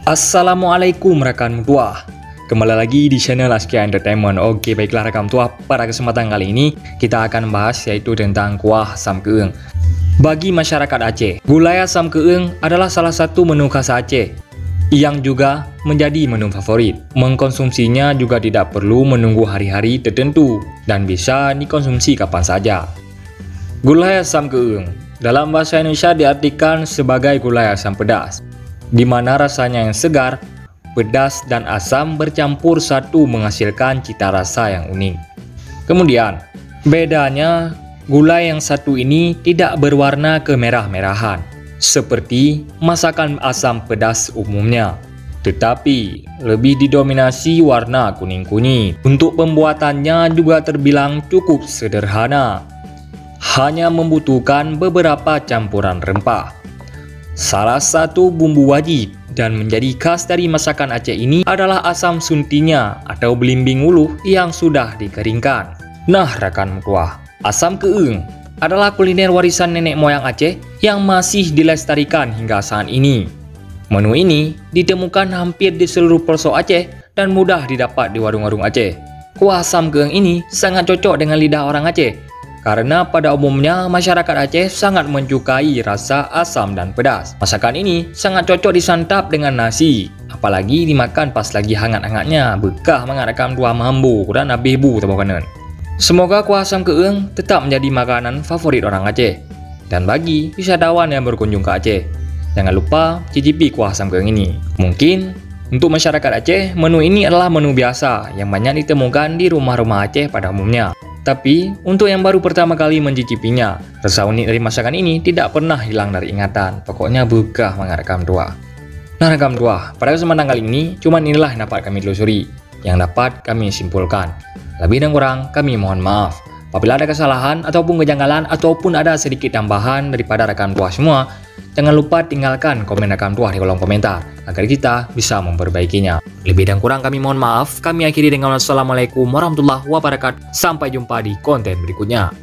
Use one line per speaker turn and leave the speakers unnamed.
Assalamualaikum rekan tua. Kembali lagi di channel Askia Entertainment. Oke, baiklah rekan tua, pada kesempatan kali ini kita akan membahas yaitu tentang kuah asam keeng. Bagi masyarakat Aceh, gulai asam keeng adalah salah satu menu khas Aceh yang juga menjadi menu favorit. Mengkonsumsinya juga tidak perlu menunggu hari-hari tertentu dan bisa dikonsumsi kapan saja. Gulai asam keeng dalam bahasa Indonesia diartikan sebagai gulai asam pedas, di mana rasanya yang segar, pedas, dan asam bercampur satu menghasilkan cita rasa yang unik. Kemudian, bedanya gulai yang satu ini tidak berwarna kemerah-merahan seperti masakan asam pedas umumnya, tetapi lebih didominasi warna kuning-kuning. Untuk pembuatannya juga terbilang cukup sederhana, hanya membutuhkan beberapa campuran rempah. Salah satu bumbu wajib dan menjadi khas dari masakan Aceh ini adalah asam suntinya atau belimbing uluh yang sudah dikeringkan. Nah rekan tua, asam keeng adalah kuliner warisan nenek moyang Aceh yang masih dilestarikan hingga saat ini. Menu ini ditemukan hampir di seluruh pelosok Aceh dan mudah didapat di warung-warung Aceh. Kuah asam keeng ini sangat cocok dengan lidah orang Aceh, karena pada umumnya masyarakat Aceh sangat menyukai rasa asam dan pedas. Masakan ini sangat cocok disantap dengan nasi, apalagi dimakan pas lagi hangat-hangatnya, bekah mengatakan dua mambu dan abebu tabukanan. Semoga kuah asam keeng tetap menjadi makanan favorit orang Aceh. Dan bagi wisatawan yang berkunjung ke Aceh, jangan lupa cicipi kuah asam keeng ini. Mungkin untuk masyarakat Aceh, menu ini adalah menu biasa yang banyak ditemukan di rumah-rumah Aceh pada umumnya. Tapi, untuk yang baru pertama kali mencicipinya, rasa unik dari masakan ini tidak pernah hilang dari ingatan. Pokoknya bekah mengharapkan tua. Nah rekam tua, pada kesempatan kali ini, cuman inilah yang dapat kami telusuri, yang dapat kami simpulkan. Lebih dan kurang, kami mohon maaf. Apabila ada kesalahan, ataupun kejanggalan, ataupun ada sedikit tambahan daripada rekan tua semua, jangan lupa tinggalkan komen rekan tua di kolom komentar, agar kita bisa memperbaikinya. Lebih dan kurang kami mohon maaf. Kami akhiri dengan wassalamualaikum warahmatullahi wabarakatuh. Sampai jumpa di konten berikutnya.